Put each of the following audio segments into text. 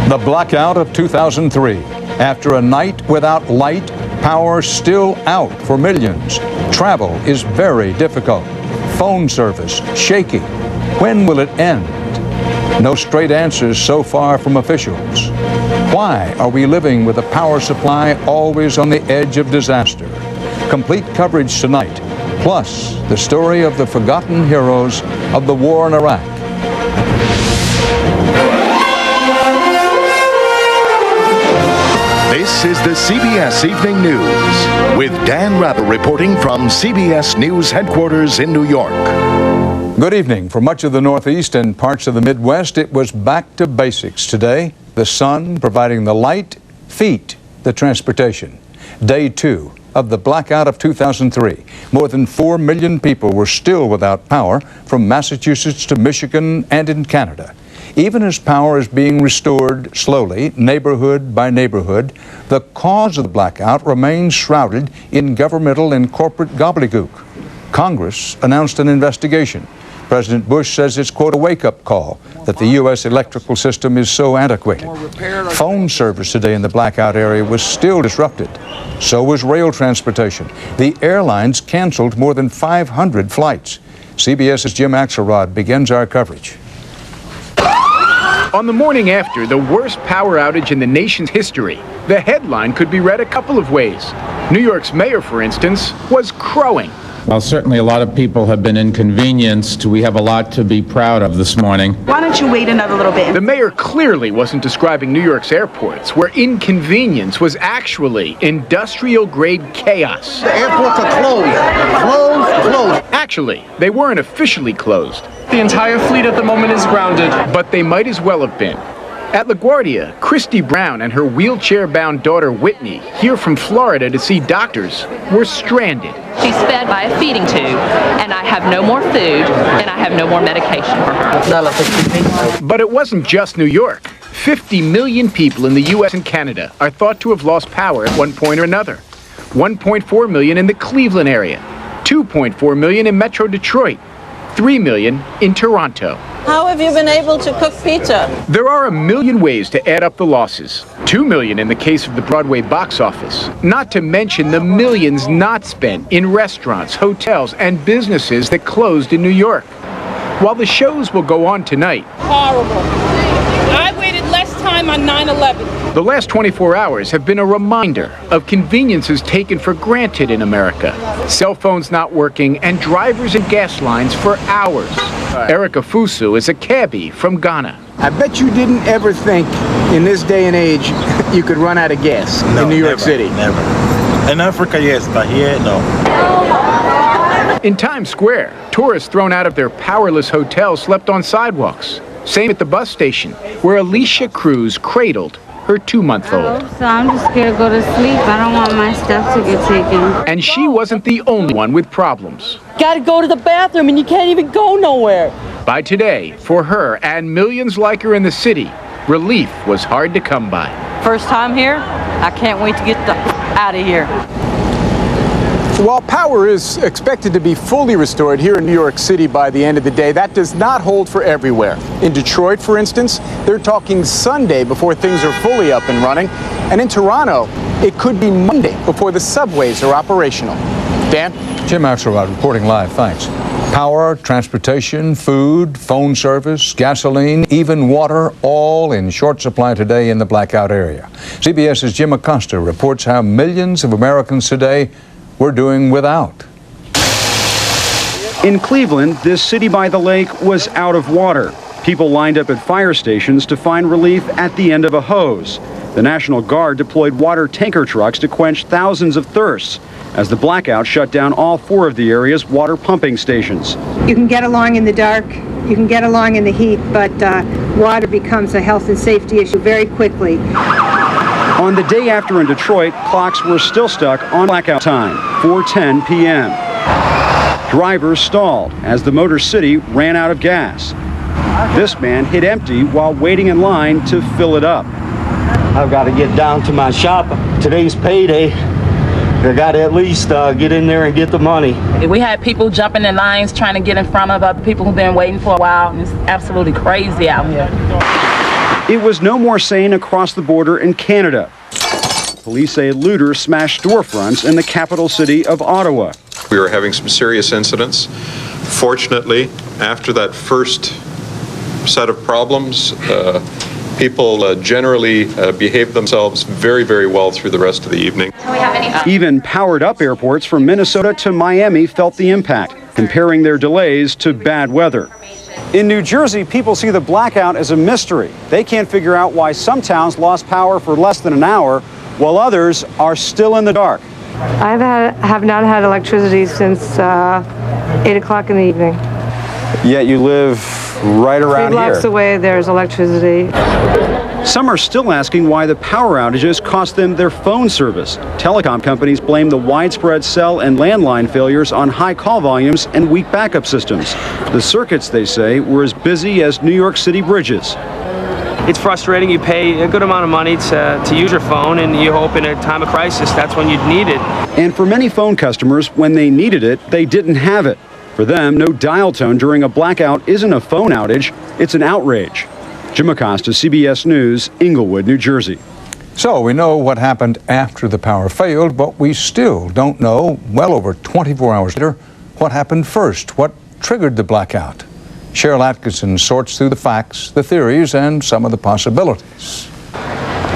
The blackout of 2003. After a night without light, power still out for millions. Travel is very difficult. Phone service shaky. When will it end? No straight answers so far from officials. Why are we living with a power supply always on the edge of disaster? Complete coverage tonight, plus the story of the forgotten heroes of the war in Iraq. This is the CBS Evening News with Dan Rather reporting from CBS News headquarters in New York. Good evening. For much of the Northeast and parts of the Midwest, it was back to basics today. The sun providing the light, feet the transportation. Day 2 of the blackout of 2003. More than 4 million people were still without power from Massachusetts to Michigan and in Canada. Even as power is being restored slowly, neighborhood by neighborhood, the cause of the blackout remains shrouded in governmental and corporate gobbledygook. Congress announced an investigation. President Bush says it's, quote, a wake-up call that the U.S. electrical system is so antiquated. Phone service today in the blackout area was still disrupted. So was rail transportation. The airlines canceled more than 500 flights. CBS's Jim Axelrod begins our coverage. On the morning after the worst power outage in the nation's history, the headline could be read a couple of ways. New York's mayor, for instance, was crowing. Well, certainly a lot of people have been inconvenienced. We have a lot to be proud of this morning. Why don't you wait another little bit? The mayor clearly wasn't describing New York's airports, where inconvenience was actually industrial-grade chaos. The airports are closed. Actually, they weren't officially closed. The entire fleet at the moment is grounded. But they might as well have been. At LaGuardia, Christy Brown and her wheelchair-bound daughter Whitney, here from Florida to see doctors, were stranded. She's fed by a feeding tube, and I have no more food, and I have no more medication for her. But it wasn't just New York. 50 million people in the U.S. and Canada are thought to have lost power at one point or another. 1.4 million in the Cleveland area, 2.4 million in Metro Detroit, 3 million in Toronto. How have you been able to cook pizza? There are a million ways to add up the losses. 2 million in the case of the Broadway box office. Not to mention the millions not spent in restaurants, hotels, and businesses that closed in New York. While the shows will go on tonight. Horrible. I waited less time on 9/11. The last 24 hours have been a reminder of conveniences taken for granted in America. Cell phones not working and drivers in gas lines for hours. Erica Fusu is a cabbie from Ghana. I bet you didn't ever think in this day and age you could run out of gas in New York City. Never. In Africa, yes, but here, no. In Times Square, tourists thrown out of their powerless hotels slept on sidewalks. Same at the bus station, where ALECIA CRUZ cradled her 2-month-old. So I'm just scared to go to sleep. I don't want my stuff to get taken. And she wasn't the only one with problems. Gotta go to the bathroom and you can't even go nowhere. By today, for her and millions like her in the city, relief was hard to come by. First time here, I can't wait to get out of here. While power is expected to be fully restored here in New York City by the end of the day, that does not hold for everywhere. In Detroit, for instance, they're talking Sunday before things are fully up and running. And in Toronto, it could be Monday before the subways are operational. Dan? Jim Axelrod reporting live. Thanks. Power, transportation, food, phone service, gasoline, even water, all in short supply today in the blackout area. CBS's Jim Acosta reports how millions of Americans today were doing without. In Cleveland, this city by the lake was out of water. People lined up at fire stations to find relief at the end of a hose. The National Guard deployed water tanker trucks to quench thousands of thirsts as the blackout shut down all 4 of the area's water pumping stations. You can get along in the dark, you can get along in the heat, but water becomes a health and safety issue very quickly. On the day after in Detroit, clocks were still stuck on blackout time, 4:10 p.m. Drivers stalled as the Motor City ran out of gas. This man hit empty while waiting in line to fill it up. I've got to get down to my shop. Today's payday. I got to at least get in there and get the money. We had people jumping in lines trying to get in front of other people who've been waiting for a while, and it's absolutely crazy out here. It was no more sane across the border in Canada. Police say looters smashed storefronts in the capital city of Ottawa. We were having some serious incidents. Fortunately, after that first set of problems, people generally behaved themselves very, very well through the rest of the evening. Even powered-up airports from Minnesota to Miami felt the impact, comparing their delays to bad weather. In New Jersey, people see the blackout as a mystery. They can't figure out why some towns lost power for less than an hour, while others are still in the dark. I have not had electricity since 8 o'clock in the evening. Yet you live right around 3 blocks away, there's electricity. Some are still asking why the power outages cost them their phone service. Telecom companies blame the widespread cell and landline failures on high call volumes and weak backup systems. The circuits, they say, were as busy as New York City bridges. It's frustrating. You pay a good amount of money to use your phone, and you hope in a time of crisis that's when you'd need it. And for many phone customers, when they needed it, they didn't have it. For them, no dial tone during a blackout isn't a phone outage, it's an outrage. Jim Acosta, CBS News, Englewood, New Jersey. So we know what happened after the power failed, but we still don't know, well over 24 hours later, what happened first, what triggered the blackout. Cheryl Atkinson sorts through the facts, the theories, and some of the possibilities.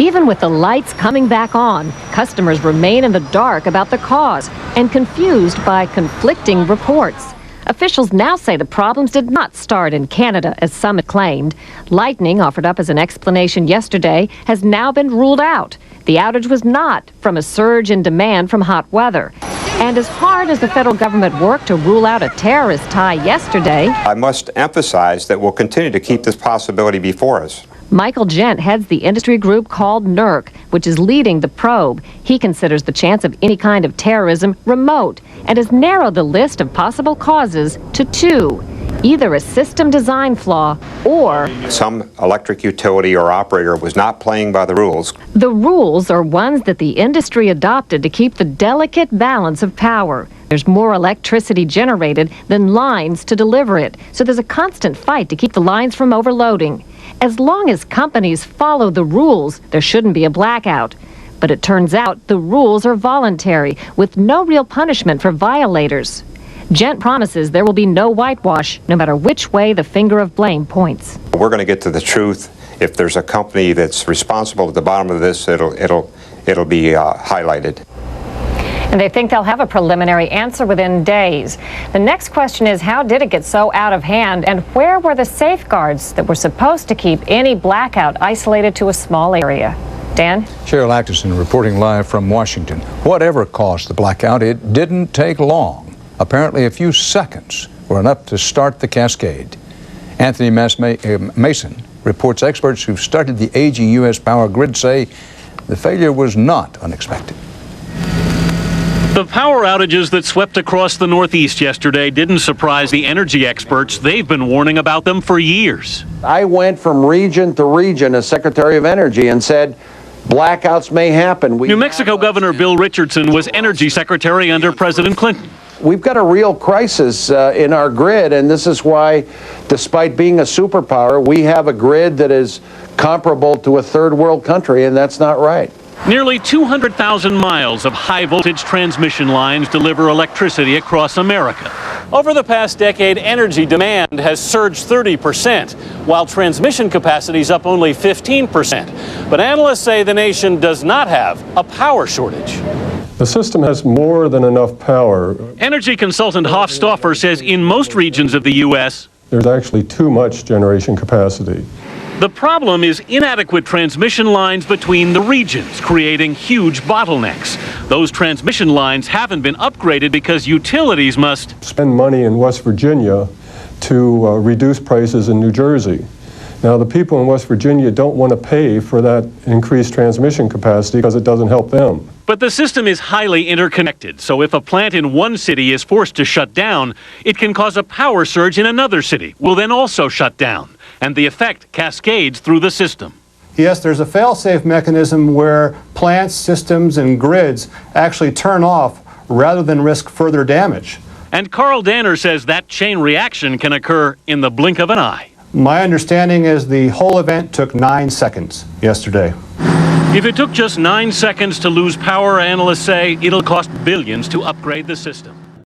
Even with the lights coming back on, customers remain in the dark about the cause and confused by conflicting reports. Officials now say the problems did not start in Canada, as some had claimed. Lightning, offered up as an explanation yesterday, has now been ruled out. The outage was not from a surge in demand from hot weather. And as hard as the federal government worked to rule out a terrorist tie yesterday, I must emphasize that we'll continue to keep this possibility before us. Michael Gent heads the industry group called NERC, which is leading the probe. He considers the chance of any kind of terrorism remote and has narrowed the list of possible causes to 2. Either a system design flaw or some electric utility or operator was not playing by the rules. The rules are ones that the industry adopted to keep the delicate balance of power. There's more electricity generated than lines to deliver it, so there's a constant fight to keep the lines from overloading. As long as companies follow the rules, there shouldn't be a blackout. But it turns out the rules are voluntary, with no real punishment for violators. Gent promises there will be no whitewash, no matter which way the finger of blame points. We're going to get to the truth. If there's a company that's responsible at the bottom of this, it'll be highlighted. And they think they'll have a preliminary answer within days. The next question is, how did it get so out of hand, and where were the safeguards that were supposed to keep any blackout isolated to a small area? Dan? Cheryl Atkinson reporting live from Washington. Whatever caused the blackout, it didn't take long. Apparently a few seconds were enough to start the cascade. Anthony Mason reports experts who've studied the aging U.S. power grid say the failure was not unexpected. The power outages that swept across the Northeast yesterday didn't surprise the energy experts. They've been warning about them for years. I went from region to region as Secretary of Energy and said, blackouts may happen. New Mexico Governor Bill Richardson was Energy Secretary under President Clinton. We've got a real crisis in our grid, and this is why, despite being a superpower, we have a grid that is comparable to a third world country, and that's not right. Nearly 200,000 miles of high-voltage transmission lines deliver electricity across America. Over the past decade, energy demand has surged 30%, while transmission capacity is up only 15%. But analysts say the nation does not have a power shortage. The system has more than enough power. Energy consultant Hofstoffer says in most regions of the U.S., there's actually too much generation capacity. The problem is inadequate transmission lines between the regions, creating huge bottlenecks. Those transmission lines haven't been upgraded because utilities must spend money in West Virginia to reduce prices in New Jersey. Now, the people in West Virginia don't want to pay for that increased transmission capacity because it doesn't help them. But the system is highly interconnected, so if a plant in one city is forced to shut down, it can cause a power surge in another city, will then also shut down, and the effect cascades through the system. Yes, there's a fail-safe mechanism where plants, systems, and grids actually turn off rather than risk further damage. And Carl Danner says that chain reaction can occur in the blink of an eye. My understanding is the whole event took 9 seconds yesterday. If it took just 9 seconds to lose power, analysts say it'll cost billions to upgrade the system.